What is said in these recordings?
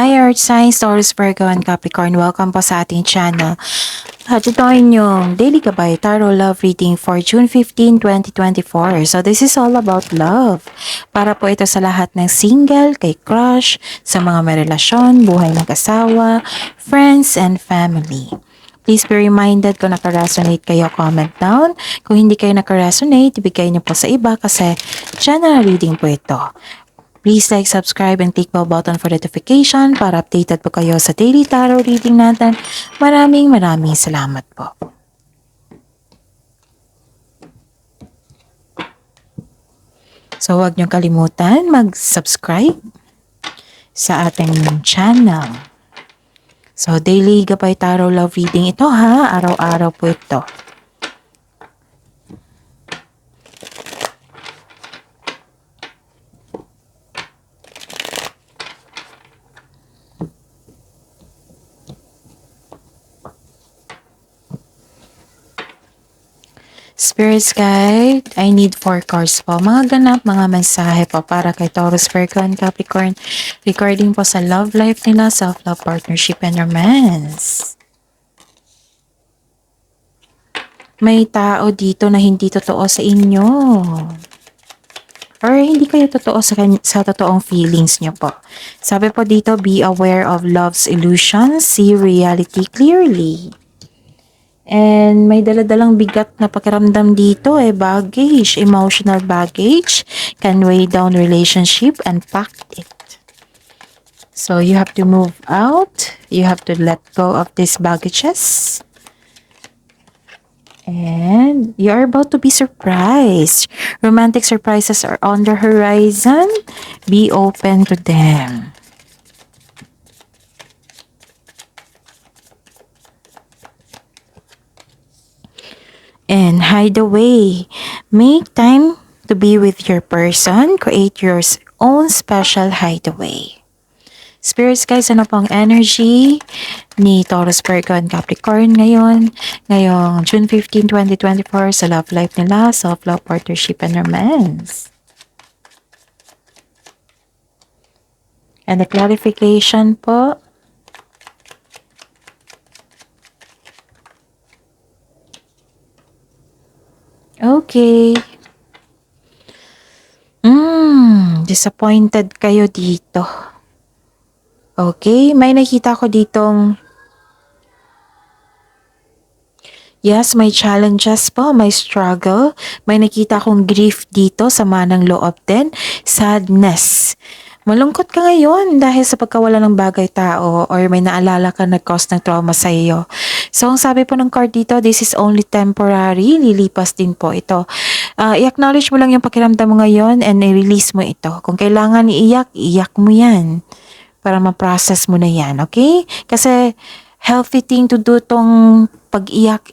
Hi Earth Signs, Taurus, Virgo, and Capricorn. Welcome po sa ating channel. At ito ay inyong Daily Gabay Tarot Love Reading for June 15, 2024. So this is all about love. Para po ito sa lahat ng single, kay crush, sa mga may relasyon, buhay ng kasawa, friends, and family. Please be reminded kung naka-resonate kayo, comment down. Kung hindi kayo naka-resonate, ibigay niyo po sa iba kasi general reading po ito. Please like, subscribe, and click bell button for notification para updated po kayo sa daily tarot reading natin. Maraming salamat po. So huwag niyong kalimutan mag-subscribe sa ating channel. So daily Gabay Tarot Love Reading ito ha, araw-araw po ito. Spirits Guide, I need 4 cards po. Mga ganap, mga mensahe po para kay Taurus, Virgo, and Capricorn. Recording po sa love life nila, self-love, partnership, and romance. May tao dito na hindi totoo sa inyo. Or hindi kayo totoo sa totoong feelings nyo po. Sabi po dito, be aware of love's illusions, see reality clearly. And may daladalang bigat na pakiramdam dito baggage, emotional baggage can weigh down relationship and pack it. So you have to move out, you have to let go of these baggages. And you are about to be surprised. Romantic surprises are on the horizon. Be open to them. And hide away. Make time to be with your person. Create your own special hideaway. Spirits guys, ano pong energy ni Taurus, Virgo, and Capricorn ngayong June 15, 2024 sa love life nila, self-love, partnership, and romance. And the clarification po. Okay. Disappointed kayo dito. Okay, may nakita ko ditong yes, may challenges po, may struggle. May nakita kong grief dito, sama ng loob din, sadness. Malungkot ka ngayon dahil sa pagkawala ng bagay tao or may naalala ka na cause ng trauma sa iyo. So, ang sabi po ng card dito, this is only temporary. Lilipas din po ito. I-acknowledge mo lang yung pakiramdam mo ngayon and i-release mo ito. Kung kailangan iiyak, iyak mo yan para ma-process mo na yan, okay? Kasi healthy thing to do tong pag-iyak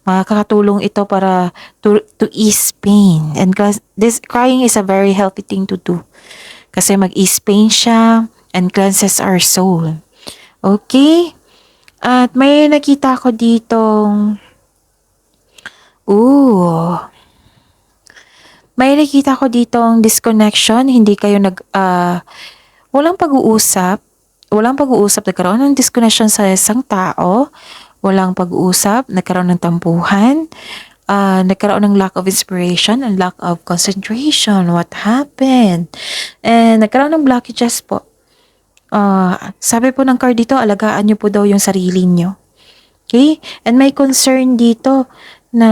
Makakatulong ito para to ease pain. And this crying is a very healthy thing to do. Kasi mag-ease pain siya and cleanses our soul. Okay? At may nakita ko ditong may nakita ko ditong disconnection, hindi kayo walang pag-uusap, nagkaroon ng disconnection sa isang tao, walang pag-uusap, nagkaroon ng tampuhan, nagkaroon ng lack of inspiration and lack of concentration. What happened? And nagkaroon ng blockages po. Sabi po ng card dito, alagaan nyo po daw yung sarili nyo. Okay? And may concern dito na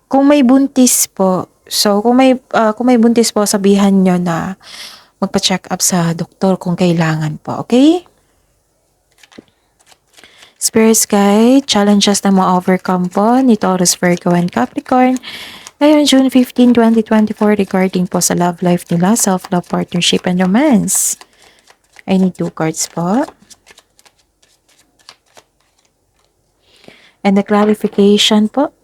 kung may buntis po, so kung may buntis po, sabihan nyo na magpa-check up sa doktor kung kailangan po. Okay? Spirits Guide, challenges na ma-overcome po ni Taurus, Virgo, and Capricorn. Ngayon, June 15, 2024, regarding po sa love life nila, self-love, partnership, and romance. I need 2 cards po. And the clarification po.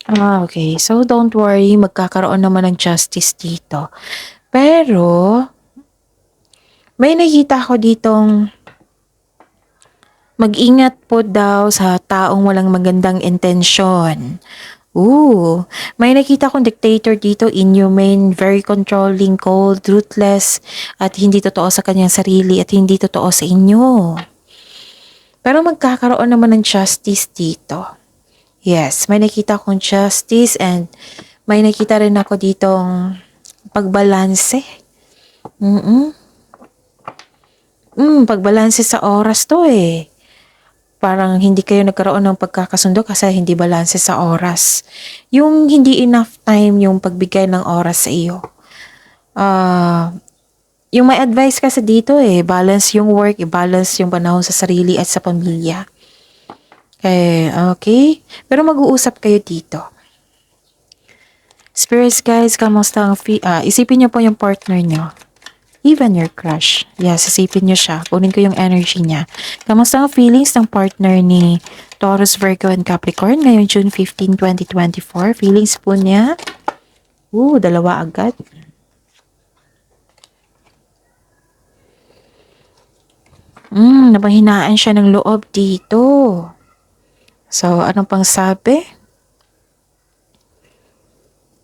Okay. So, don't worry. Magkakaroon naman ng justice dito. Pero, may nakita ko ditong Mag-ingat po daw sa taong walang magandang intensyon. May nakita kong dictator dito, inhumane, very controlling, cold, ruthless, at hindi totoo sa kanyang sarili at hindi totoo sa inyo. Pero magkakaroon naman ng justice dito. Yes, may nakita akong justice and may nakita rin ako ditong pagbalanse. Pagbalanse sa oras to eh. Parang hindi kayo nagkaroon ng pagkakasundo kasi hindi balanse sa oras. Yung hindi enough time yung pagbigay ng oras sa iyo. Yung may advice kasi dito eh, balance yung work, i-balance yung panahon sa sarili at sa pamilya. Okay? Pero mag-uusap kayo dito. Spirits guys, kamusta ang isipin niyo po yung partner niyo. Even your crush. Yes, isipin niyo siya. Kunin ko yung energy niya. Kamusta ang feelings ng partner ni Taurus, Virgo, and Capricorn ngayong June 15, 2024? Feelings po niya. Dalawa agad. Napahinaan siya ng loob dito. So, anong pang sabi?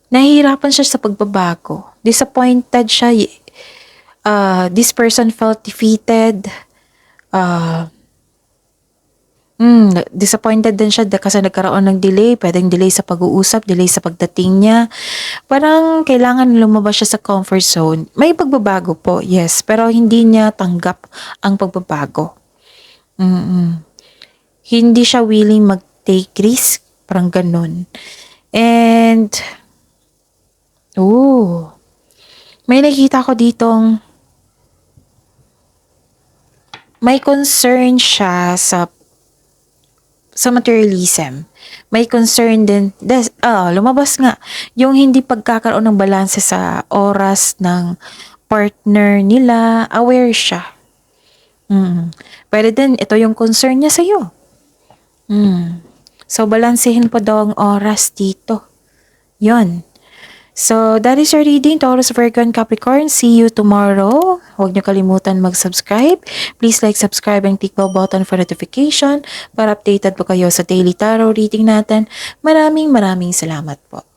Nahihirapan siya sa pagbabago. Disappointed siya. This person felt defeated. Disappointed din siya kasi nagkaroon ng delay. Pwedeng delay sa pag-uusap, delay sa pagdating niya. Parang kailangan lumabas siya sa comfort zone. May pagbabago po, yes. Pero hindi niya tanggap ang pagbabago. Hindi siya willing mag-take risk. Parang ganun. And, may nakita ko ditong may concern siya sa materialism. May concern din, lumabas nga, yung hindi pagkakaroon ng balanse sa oras ng partner nila, aware siya. Pwede din, ito yung concern niya sa'yo. So, balansehin po daw ang oras dito. Yon. So, that is your reading, Taurus, Virgo, and Capricorn. See you tomorrow. Huwag niyo kalimutan mag-subscribe. Please like, subscribe, and click bell button for notification para updated po kayo sa daily tarot reading natin. Maraming salamat po.